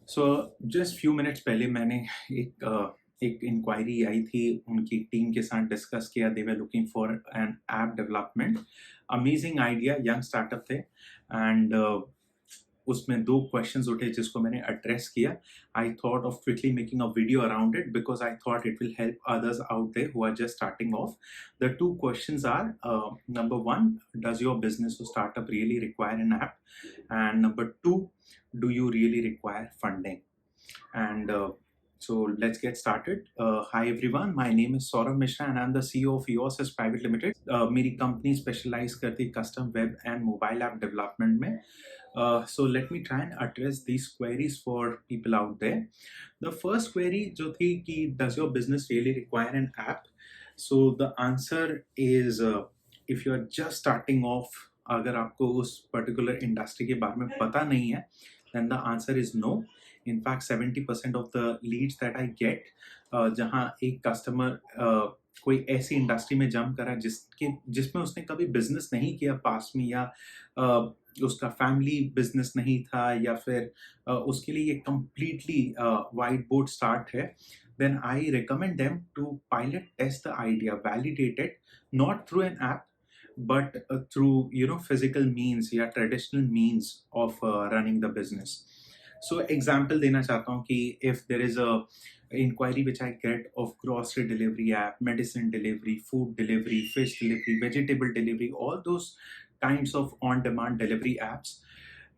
So just few minutes पहले मैंने एक इंक्वायरी आई थी उनकी टीम के साथ डिस्कस किया। They were looking for an app development. Amazing idea, young startup थे एंड उसमें दो क्वेश्चंस उठे जिसको मैंने एड्रेस किया। I thought of quickly making a video around it because I thought it will help others out there who are just starting off. The two questions are, number one, does your business or startup really require an app? And number two, do you really require funding? And so let's get started. Hi everyone, my name is Saurabh Mishra and I'm the CEO of EOS Private Limited. मेरी company specialise करती है custom web and mobile app development में. So let me try and address these queries for people out there. The first query जो थी कि does your business really require an app? So the answer is, if you are just starting off, अगर आपको उस particular industry के बारे में पता नहीं है, then the answer is no. In fact, 70% of the leads that I get, जहाँ एक कस्टमर कोई ऐसी इंडस्ट्री में जंप करा जिसमें उसने कभी बिजनेस नहीं किया पास में, या उसका फैमिली बिजनेस नहीं था, या फिर उसके लिए ये कंप्लीटली वाइट बोर्ड स्टार्ट है, then I recommend them to pilot test the idea, validate it, not through an app, but through physical means या traditional means of running the business. So example देना चाहता हूँ कि if there is a inquiry which I get of grocery delivery app, medicine delivery, food delivery, fish delivery, vegetable delivery, all those kinds of on-demand delivery apps,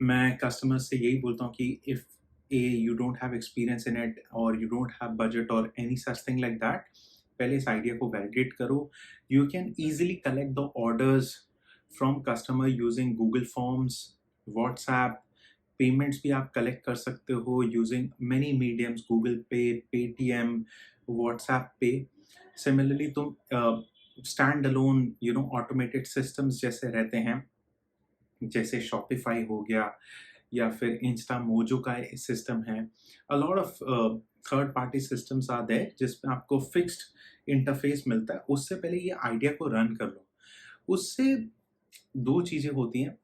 मैं customers से यही बोलता हूँ कि if you don't have experience in it or you don't have budget or any such thing like that, पहले इस idea को validate करो. You can easily collect the orders from customer using Google Forms, WhatsApp. Payments भी आप collect कर सकते हो using many mediums, Google पे, पेटीएम, व्हाट्सएप पे. सिमिलरली तुम स्टैंड अलोन ऑटोमेटेड सिस्टम्स जैसे रहते हैं, जैसे शॉपिफाई हो गया या फिर इंस्टा मोजो का सिस्टम है. A lot of third party systems are there जिसमें आपको फिक्स्ड इंटरफेस मिलता है. उससे पहले ये आइडिया को रन कर लो. उससे दो चीजें होती हैं.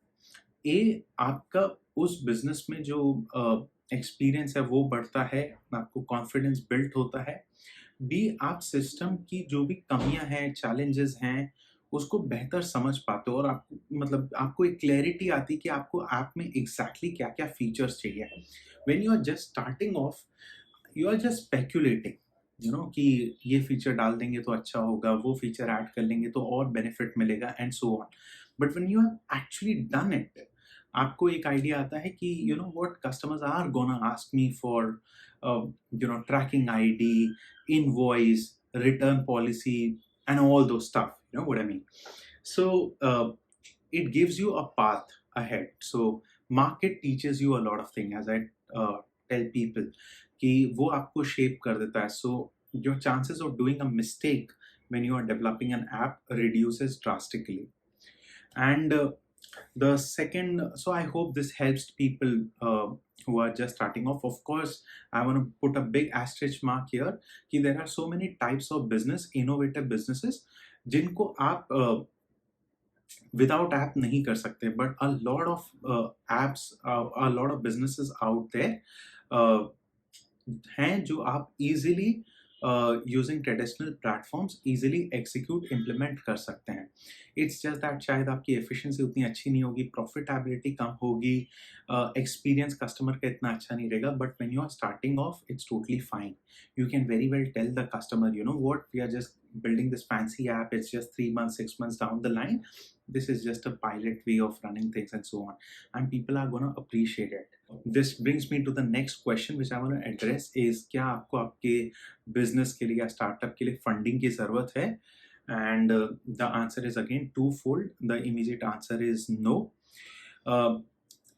ए, आपका उस बिजनेस में जो एक्सपीरियंस है वो बढ़ता है, आपको कॉन्फिडेंस बिल्ड होता है. बी, आप सिस्टम की जो भी कमियां हैं, चैलेंजेस हैं, उसको बेहतर समझ पाते हो और आपको एक क्लैरिटी आती है कि आपको ऐप में एग्जैक्टली क्या क्या फीचर्स चाहिए. When you are just starting off, you are just speculating कि ये फीचर डाल देंगे तो अच्छा होगा, वो फीचर ऐड कर लेंगे तो और बेनिफिट मिलेगा and so on. But when you have actually done it, आपको एक आइडिया आता है कि what customers are gonna ask me for, tracking ID, invoice, return policy and all those stuff, what I mean. So it gives you a path ahead. So market teaches you a lot of things, as I tell people, कि वो आपको shape कर देता है. So your chances of doing a mistake when you are developing an app reduces drastically. And the second, so I hope this helps people who are just starting off. Of course, I want to put a big asterisk mark here कि there are so many types of business, innovative businesses, जिनको आप without app नहीं कर सकते. But a lot of apps, a lot of businesses out there हैं जो आप easily using traditional platforms easily execute implement कर सकते हैं. इट्स जस्ट दैट शायद आपकी एफिशिएंसी उतनी अच्छी नहीं होगी, प्रॉफिटेबिलिटी कम होगी, एक्सपीरियंस कस्टमर का इतना अच्छा नहीं रहेगा. But when you are starting off, it's totally fine. You can very well tell the customer, you know what, we are just building this fancy app, it's just 3 months, 6 months down the line, this is just a pilot way of running things and so on, and people are going to appreciate it. This brings me to the next question which I want to address is, क्या आपको आपके business के लिए या startup के लिए funding की ज़रूरत है? And the answer is again twofold. The immediate answer is no. uh,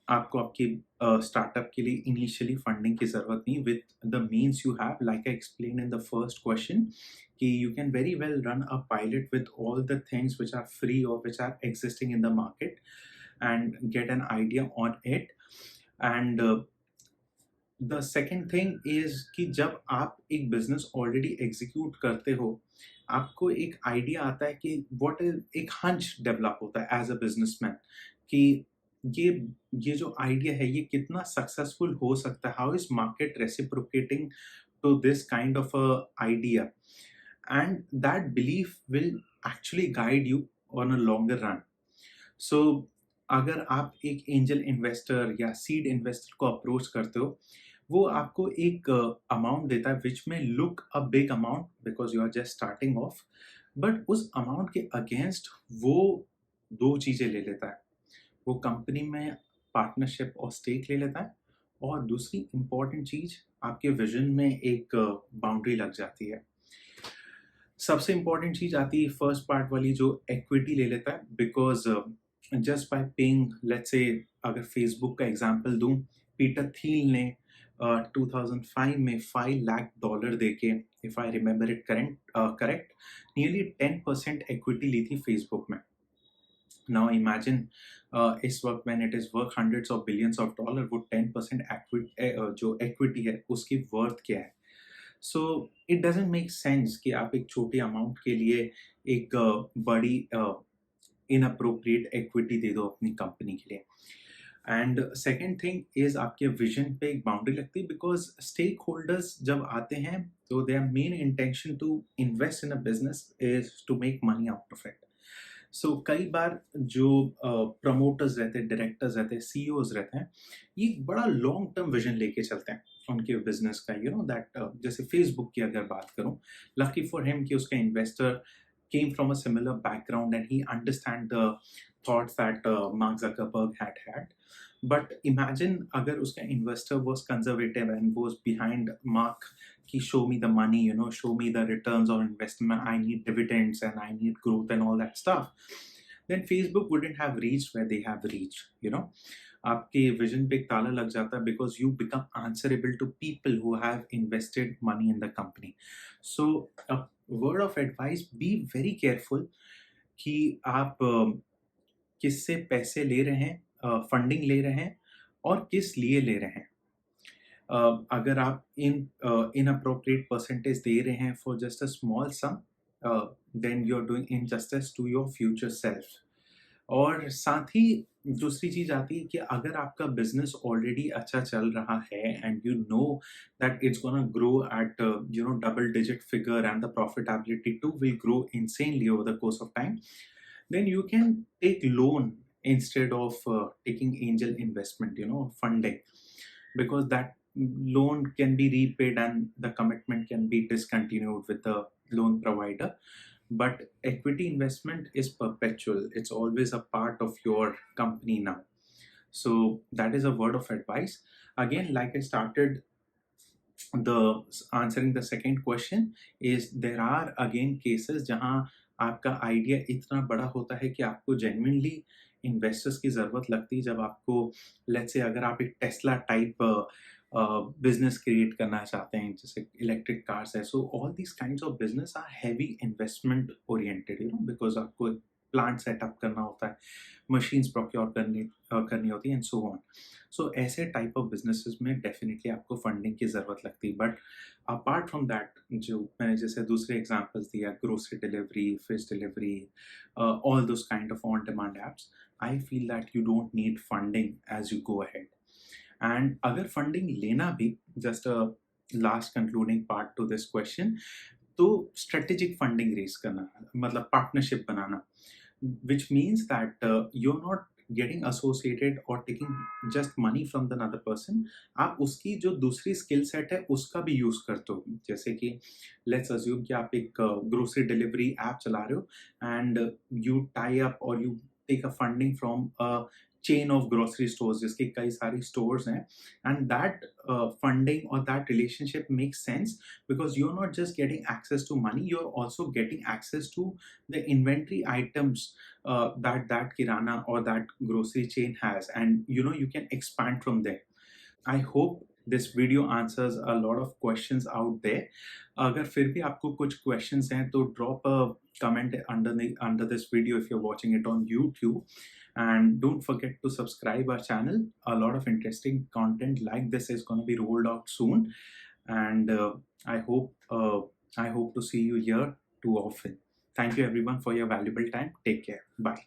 आपको आपकी स्टार्टअप के लिए इनिशियली फंडिंग की ज़रूरत नहीं. With the means you have, like I explain in the first question, कि you can very well run a pilot with all the things which are free और which are existing in the market and get an idea on it. And the second thing is कि जब आप एक business already execute करते हो, आपको एक idea आता है कि व्हाट इज, एक हंच डेवलप होता है एज अ बिजनेसमैन कि ये ये जो आइडिया है ये कितना सक्सेसफुल हो सकता है, how is market reciprocating to this kind of a idea, and that belief will actually guide you on a longer run. So अगर आप एक एंजल इन्वेस्टर या सीड इन्वेस्टर को अप्रोच करते हो, वो आपको एक अमाउंट देता है विच में look a big amount because you are just starting off, but उस अमाउंट के अगेंस्ट वो दो चीजें ले लेता है. वो कंपनी में पार्टनरशिप और स्टेक ले लेता है, और दूसरी इंपॉर्टेंट चीज, आपके विजन में एक बाउंड्री लग जाती है. सबसे इंपॉर्टेंट चीज आती है फर्स्ट पार्ट वाली, जो इक्विटी ले लेता है, because just by paying, let's say अगर फेसबुक का एग्जांपल दूं, पीटर थील ने 2005 में $5 लाख देके, if I remember it correct, nearly 10% equity ली थी फेसबुक में. नाउ इमेजिन इस वक्त when it is worth hundreds of billions of dollar, वो 10% जो इक्विटी है उसकी वर्थ क्या है. So it doesn't make sense कि आप एक छोटी अमाउंट के लिए एक बड़ी इनअप्रोप्रिएट इक्विटी दे दो अपनी कंपनी के लिए. एंड सेकेंड थिंग इज, आपके विजन पे एक बाउंड्री लगती है, बिकॉज स्टेक होल्डर्स जब आते हैं तो their main intention to invest in a business is to make money out of it. So कई बार जो प्रमोटर्स रहते हैं, डायरेक्टर्स रहते हैं, सीईओज रहते हैं, ये बड़ा लॉन्ग टर्म विजन लेके चलते हैं उनके बिजनेस का. यू नो दैट, जैसे फेसबुक की अगर बात करूं, लकी फॉर हिम कि उसका investor came from a similar background and he understand the thoughts that Mark Zuckerberg had. But imagine अगर उसका investor was conservative and was behind Mark कि show me the money, you know, show me the returns on investment, I need dividends and I need growth and all that stuff, then Facebook wouldn't have reached where they have reached, you know. आपके vision पे एक ताला लग जाता है, because you become answerable to people who have invested money in the company. So word of advice, be very careful कि आप किससे पैसे ले रहे हैं, फंडिंग ले रहे हैं, और किस लिए ले रहे हैं. अगर आप इनअप्रोप्रिएट परसेंटेज दे रहे हैं for just a small sum, then you are doing injustice to your future self. और साथ ही दूसरी चीज आती है कि अगर आपका बिजनेस ऑलरेडी अच्छा चल रहा है and you know that it's gonna grow at double digit figure and the profitability too will grow insanely over the course of time, then you can take loan instead of taking angel investment, funding, because that loan can be repaid and the commitment can be discontinued with the loan provider. But equity investment is perpetual, it's always a part of your company now. So that is a word of advice. Again, like I started the answering the second question, is there are again cases जहाँ आपका idea इतना बड़ा होता है कि आपको genuinely investors की ज़रूरत लगती है. जब आपको, लेट्स से अगर आप एक टेस्ला टाइप बिजनेस क्रिएट करना चाहते हैं, जैसे इलेक्ट्रिक कार्स है, so all these kinds of business are heavy investment oriented, because आपको प्लांट सेटअप करना होता है, मशीन्स प्रोक्योर करनी होती है, एंड सो ऑन. सो ऐसे टाइप ऑफ बिजनेसेस में डेफिनेटली आपको फंडिंग की ज़रूरत लगती है. बट अपार्ट फ्रॉम दैट, जो मैंने जैसे दूसरे एग्जांपल्स दिया, grocery delivery, fish delivery, all those kind of on demand apps, I feel that you don't need funding as you go ahead. And अगर फंडिंग लेना भी, just a last concluding part to this question, तो strategic funding raise करना, मतलब partnership बनाना, which means that you're not getting associated or taking just money from the another person. आप उसकी जो दूसरी स्किल सेट है उसका भी यूज करते हो. जैसे कि लेट्स अज्यूम कि आप एक ग्रोसरी डिलीवरी ऐप चला रहे हो एंड यू टाई अप और you take a funding from a chain of grocery stores, जिसके कई सारी स्टोर्स हैं, and that funding or that relationship makes sense because you're not just getting access to money, you're also getting access to the inventory items that kirana or that grocery chain has, and you can expand from there. I hope this video answers a lot of questions out there. अगर फिर भी आपको कुछ questions हैं तो drop a comment under this video if you're watching it on YouTube, and don't forget to subscribe our channel. A lot of interesting content like this is going to be rolled out soon, and I hope to see you here too often. Thank you everyone for your valuable time. Take care. Bye.